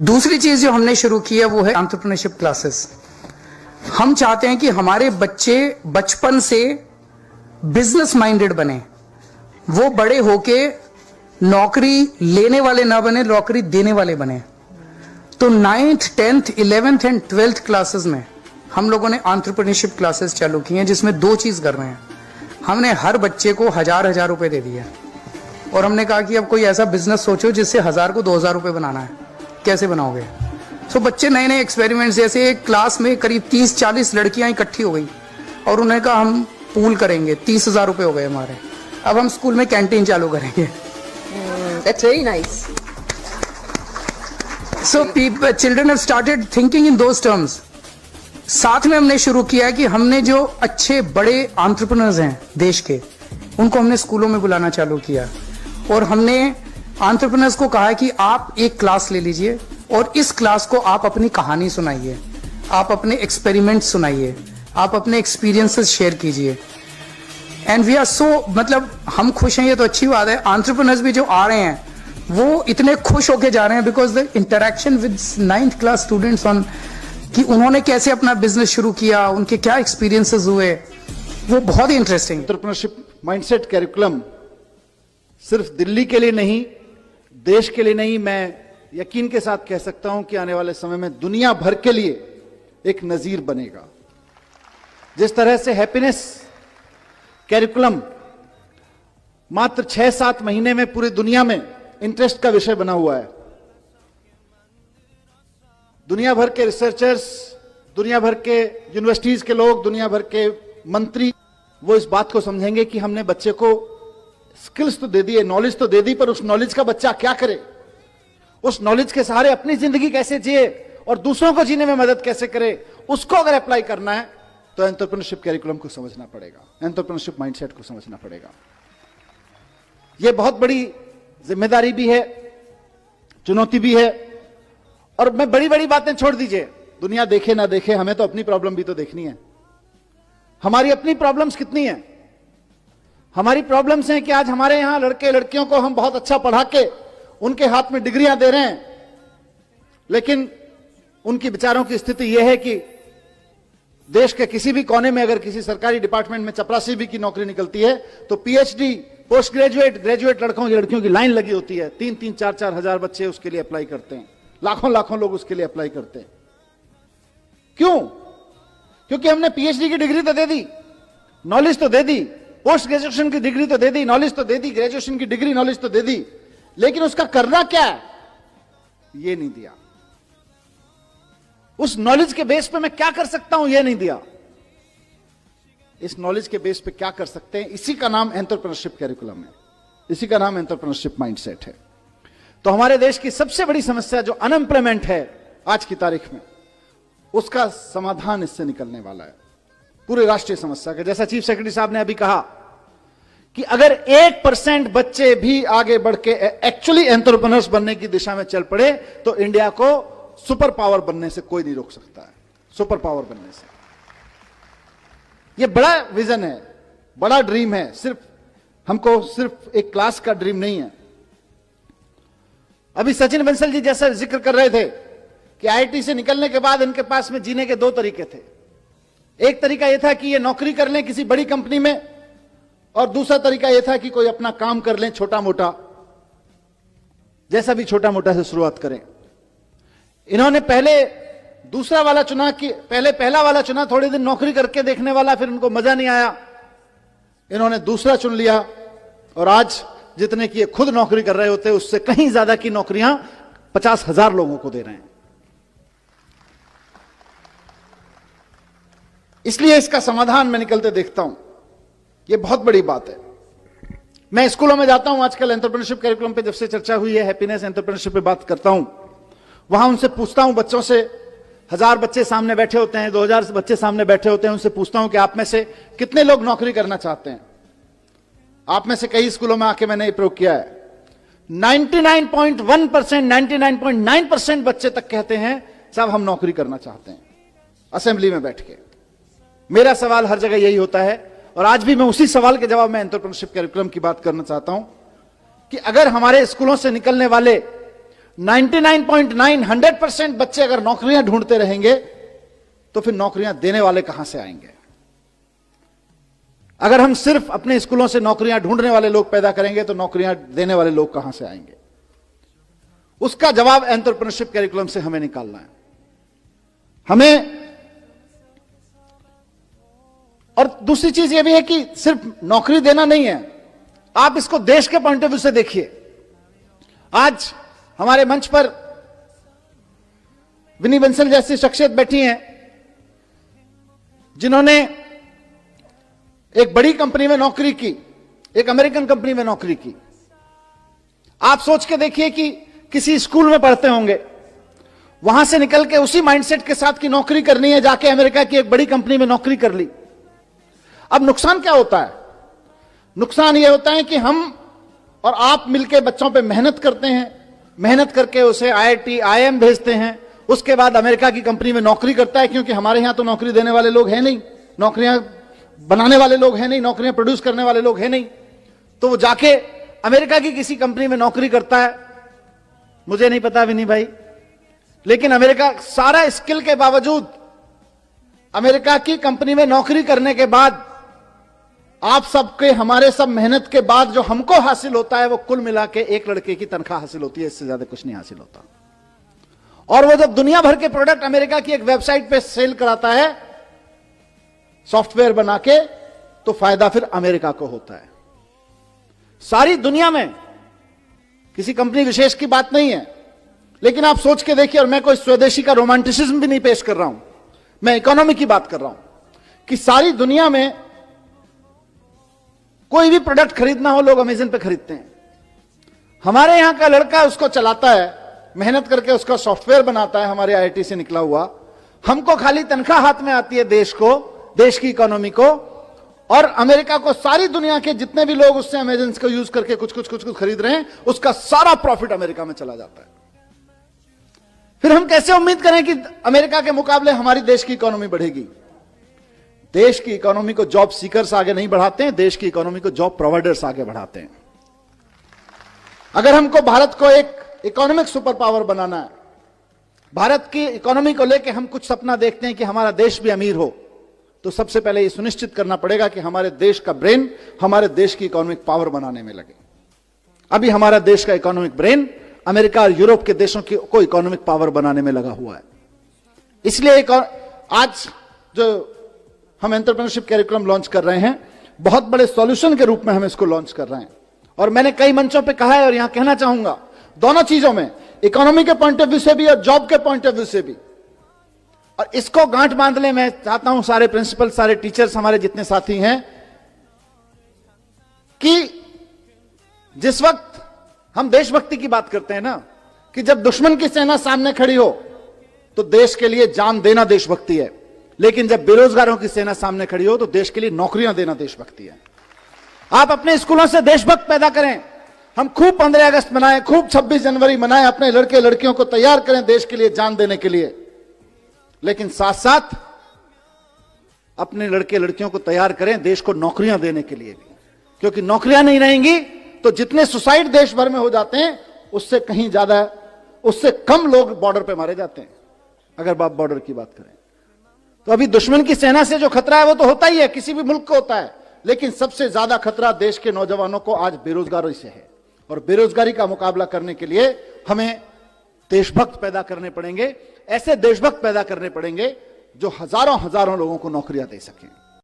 दूसरी चीज जो हमने शुरू की है वो है एंटरप्रेन्योरशिप क्लासेस। हम चाहते हैं कि हमारे बच्चे बचपन से बिजनेस माइंडेड बने, वो बड़े होके नौकरी लेने वाले ना बने, नौकरी देने वाले बने। तो 9th, 10th, 11th and 12th classes में हम लोगों ने एंटरप्रेन्योरशिप क्लासेस चालू की हैं, जिसमें दो चीज कर रहे हैं। हमने हर बच्चे को 1000 रुपए दे दिए और हमने कहा कि अब कोई ऐसा बिजनेस सोचो जिससे 1000 को 2000 रुपए बनाना है, कैसे बनाओगे। तो बच्चे नए नए एक्सपेरिमेंट्स, जैसे एक क्लास में करीब 30-40 लड़कियां इकट्ठी हो गई और उन्होंने कहा हम पूल करेंगे, 30,000 रुपए हो गए हमारे, अब हम स्कूल में कैंटीन चालू करेंगे। That's very nice. So children have started thinking in those terms. साथ में हमने शुरू किया कि हमने जो अच्छे बड़े एंटरप्रेन्योर्स हैं देश के, उनको हमने स्कूलों में बुलाना चालू किया और हमने एंटरप्रेन्योर्स को कहा कि आप एक क्लास ले लीजिए और इस क्लास को आप अपनी कहानी सुनाइए, आप अपने एक्सपेरिमेंट सुनाइए, आप अपने एक्सपीरियंसेस शेयर कीजिए। एंड वी आर सो, मतलब हम खुश हैं, ये तो अच्छी बात है। एंटरप्रेन्योर्स भी जो आ रहे हैं वो इतने खुश होके जा रहे हैं because the interaction with 9th class students on कि उन्होंने कैसे अपना बिजनेस शुरू किया, उनके क्या एक्सपीरियंसेस हुए, वो बहुत ही इंटरेस्टिंग। एंटरप्रेन्योरशिप माइंडसेट कैरिकुलम सिर्फ दिल्ली के लिए नहीं, देश के लिए नहीं, मैं यकीन के साथ कह सकता हूं कि आने वाले समय में दुनिया भर के लिए एक नजीर बनेगा। जिस तरह से हैप्पीनेस कैरिकुलम मात्र 6-7 महीने में पूरी दुनिया में इंटरेस्ट का विषय बना हुआ है, दुनिया भर के रिसर्चर्स, दुनिया भर के यूनिवर्सिटीज के लोग, दुनिया भर के मंत्री, वो इस बात को समझेंगे कि हमने बच्चे को स्किल्स तो दे दी है, नॉलेज तो दे दी, पर उस नॉलेज का बच्चा क्या करे, उस नॉलेज के सहारे अपनी जिंदगी कैसे जिए और दूसरों को जीने में मदद कैसे करे, उसको अगर अप्लाई करना है तो एंटरप्रेन्योरशिप कैरिकुलम को समझना पड़ेगा, एंटरप्रेन्योरशिप माइंडसेट को समझना पड़ेगा। यह बहुत बड़ी जिम्मेदारी भी है, चुनौती भी है। और मैं बड़ी बड़ी बातें छोड़ दीजिए, दुनिया देखे ना देखे, हमें तो अपनी प्रॉब्लम भी तो देखनी है। हमारी अपनी प्रॉब्लम्स कितनी हैं? हमारी प्रॉब्लम्स हैं कि आज हमारे यहां लड़के लड़कियों को हम बहुत अच्छा पढ़ा के उनके हाथ में डिग्रियां दे रहे हैं, लेकिन उनकी बेचारों की स्थिति यह है कि देश के किसी भी कोने में अगर किसी सरकारी डिपार्टमेंट में चपरासी भी की नौकरी निकलती है तो पीएचडी, पोस्ट ग्रेजुएट, ग्रेजुएट लड़कियों की लाइन लगी होती है। 3-3, 4-4 हजार बच्चे उसके लिए अप्लाई करते हैं, लाखों लोग उसके लिए अप्लाई करते हैं। क्यों? क्योंकि हमने पीएचडी की डिग्री तो दे दी, नॉलेज तो दे दी, पोस्ट ग्रेजुएशन की डिग्री तो दे दी, नॉलेज तो दे दी, ग्रेजुएशन की डिग्री नॉलेज तो दे दी, लेकिन उसका करना क्या है ये नहीं दिया। उस नॉलेज के बेस पे मैं क्या कर सकता हूं ये नहीं दिया। इस नॉलेज के बेस पे क्या कर सकते हैं, इसी का नाम एंटरप्रेन्योरशिप कैरिकुलम है, इसी का नाम एंटरप्रेन्योरशिप माइंडसेट है। तो हमारे देश की सबसे बड़ी समस्या जो अनएम्प्लॉयमेंट है आज की तारीख में, उसका समाधान इससे निकलने वाला है, पूरे राष्ट्रीय समस्या का। जैसा चीफ सेक्रेटरी साहब ने अभी कहा कि अगर 1% बच्चे भी आगे बढ़ के एक्चुअली एंटरप्रेन्योर्स बनने की दिशा में चल पड़े तो इंडिया को सुपर पावर बनने से कोई नहीं रोक सकता है, सुपर पावर बनने से। यह बड़ा विजन है, बड़ा ड्रीम है, हमको सिर्फ एक क्लास का ड्रीम नहीं है। अभी सचिन बंसल जी जैसा जिक्र कर रहे थे कि आईआईटी से निकलने के बाद इनके पास में जीने के 2 तरीके थे। एक तरीका यह था कि ये नौकरी कर लें किसी बड़ी कंपनी में, और दूसरा तरीका यह था कि कोई अपना काम कर लें, छोटा मोटा, जैसा भी छोटा मोटा से शुरुआत करें। इन्होंने पहले दूसरा वाला चुना कि पहले पहला वाला चुना, थोड़े दिन नौकरी करके देखने वाला, फिर उनको मजा नहीं आया, इन्होंने दूसरा चुन लिया और आज जितने की खुद नौकरी कर रहे होते उससे कहीं ज्यादा की नौकरियां 50,000 लोगों को दे रहे हैं। इसलिए इसका समाधान मैं निकलते देखता हूं, यह बहुत बड़ी बात है। मैं स्कूलों में जाता हूं आजकल, एंटरप्रेन्योरशिप कैरिकुलम पे जब से चर्चा हुई है, हैप्पीनेस एंटरप्रेन्योरशिप पे बात करता हूं, वहां उनसे पूछता हूं, बच्चों से, 1000 बच्चे सामने बैठे होते हैं, 2000 बच्चे सामने बैठे होते हैं, उनसे पूछता हूं कि आप में से कितने लोग नौकरी करना चाहते हैं। आप में से कई स्कूलों में आके मैंने ये प्रयोग किया है, 99.1%, 99.9% बच्चे तक कहते हैं साहब हम नौकरी करना चाहते हैं, असेंबली में बैठ के। मेरा सवाल हर जगह यही होता है, और आज भी मैं उसी सवाल के जवाब में एंटरप्रेन्योरशिप कैरिकुलम की बात करना चाहता हूं कि अगर हमारे स्कूलों से निकलने वाले 99.9 100% बच्चे अगर नौकरियां ढूंढते रहेंगे तो फिर नौकरियां देने वाले कहां से आएंगे? अगर हम सिर्फ अपने स्कूलों से नौकरियां ढूंढने वाले लोग पैदा करेंगे तो नौकरियां देने वाले लोग कहां से आएंगे? उसका जवाब एंटरप्रेन्योरशिप कैरिकुलम से हमें निकालना है। हमें और दूसरी चीज यह भी है कि सिर्फ नौकरी देना नहीं है, आप इसको देश के पॉइंट ऑफ व्यू से देखिए। आज हमारे मंच पर विनी बंसल जैसी शख्सियत बैठी हैं जिन्होंने एक बड़ी कंपनी में नौकरी की, एक अमेरिकन कंपनी में नौकरी की। आप सोच के देखिए कि किसी स्कूल में पढ़ते होंगे, वहां से निकल के उसी माइंडसेट के साथ की नौकरी करनी है, जाके अमेरिका की एक बड़ी कंपनी में नौकरी कर ली। अब नुकसान क्या होता है? नुकसान यह होता है कि हम और आप मिलकर बच्चों पे मेहनत करते हैं, मेहनत करके उसे IIT IIM भेजते हैं, उसके बाद अमेरिका की कंपनी में नौकरी करता है, क्योंकि हमारे यहां तो नौकरी देने वाले लोग हैं नहीं, नौकरियां बनाने वाले लोग हैं नहीं, नौकरियां प्रोड्यूस करने वाले लोग हैं नहीं, तो वो जाके अमेरिका की किसी कंपनी में नौकरी करता है। मुझे नहीं पता विनी भाई, लेकिन अमेरिका सारा स्किल के बावजूद अमेरिका की कंपनी में नौकरी करने के बाद आप सबके, हमारे सब मेहनत के बाद जो हमको हासिल होता है वो कुल मिला के एक लड़के की तनख्वाह हासिल होती है, इससे ज्यादा कुछ नहीं हासिल होता। और वो जब दुनिया भर के प्रोडक्ट अमेरिका की एक वेबसाइट पे सेल कराता है सॉफ्टवेयर बना के, तो फायदा फिर अमेरिका को होता है। सारी दुनिया में किसी कंपनी विशेष की बात नहीं है, लेकिन आप सोच के देखिए, और मैं कोई स्वदेशी का रोमांटिसिज्म भी नहीं पेश कर रहा हूं, मैं इकोनॉमी की बात कर रहा हूं कि सारी दुनिया में कोई भी प्रोडक्ट खरीदना हो लोग अमेज़न पे खरीदते हैं। हमारे यहां का लड़का उसको चलाता है, मेहनत करके उसका सॉफ्टवेयर बनाता है, हमारे IIT से निकला हुआ। हमको खाली तनख्वाह हाथ में आती है देश को, देश की इकोनॉमी को, और अमेरिका को सारी दुनिया के जितने भी लोग उससे अमेज़न को यूज करके कुछ कुछ खरीद रहे हैं, उसका सारा प्रॉफिट अमेरिका में चला जाता है। फिर हम कैसे उम्मीद करें कि अमेरिका के मुकाबले हमारी देश की इकोनॉमी बढ़ेगी? देश की इकोनॉमी को जॉब सीकर्स आगे नहीं बढ़ाते हैं, देश की इकोनॉमी को जॉब प्रोवाइडर्स आगे बढ़ाते हैं। अगर हमको भारत को एक इकोनॉमिक सुपर पावर बनाना है, भारत की इकोनॉमी को लेकर हम कुछ सपना देखते हैं कि हमारा देश भी अमीर हो, तो सबसे पहले यह सुनिश्चित करना पड़ेगा कि हमारे देश का ब्रेन हमारे देश की इकोनॉमिक पावर बनाने में लगे। अभी हमारा देश का इकोनॉमिक ब्रेन अमेरिका और यूरोप के देशों की को इकोनॉमिक पावर बनाने में लगा हुआ है। इसलिए आज जो हम एंटरप्रेन्योरशिप कैरिकुलम लॉन्च कर रहे हैं, बहुत बड़े सॉल्यूशन के रूप में हम इसको लॉन्च कर रहे हैं। और मैंने कई मंचों पे कहा है और यहां कहना चाहूंगा, दोनों चीजों में, इकोनॉमी के पॉइंट ऑफ व्यू से भी और जॉब के पॉइंट ऑफ व्यू से भी। और इसको गांठ बांधने मैं चाहता हूं सारे प्रिंसिपल, सारे टीचर्स, हमारे जितने साथी हैं, कि जिस वक्त हम देशभक्ति की बात करते हैं ना, कि जब दुश्मन की सेना सामने खड़ी हो तो देश के लिए जान देना देशभक्ति है, लेकिन जब बेरोजगारों की सेना सामने खड़ी हो तो देश के लिए नौकरियां देना देशभक्ति है। आप अपने स्कूलों से देशभक्त पैदा करें, हम खूब 15 अगस्त मनाएं, खूब 26 जनवरी मनाएं, अपने लड़के लड़कियों को तैयार करें देश के लिए जान देने के लिए, लेकिन साथ साथ अपने लड़के लड़कियों को तैयार करें देश को नौकरियां देने के लिए भी, क्योंकि नौकरियां नहीं रहेंगी तो जितने सुसाइड देश भर में हो जाते हैं उससे कहीं ज्यादा, उससे कम लोग बॉर्डर पे मारे जाते हैं। अगर आप बॉर्डर की बात करें तो अभी दुश्मन की सेना से जो खतरा है वो तो होता ही है, किसी भी मुल्क को होता है, लेकिन सबसे ज्यादा खतरा देश के नौजवानों को आज बेरोजगारी से है। और बेरोजगारी का मुकाबला करने के लिए हमें देशभक्त पैदा करने पड़ेंगे, ऐसे देशभक्त पैदा करने पड़ेंगे जो हजारों हजारों लोगों को नौकरियां दे सकें।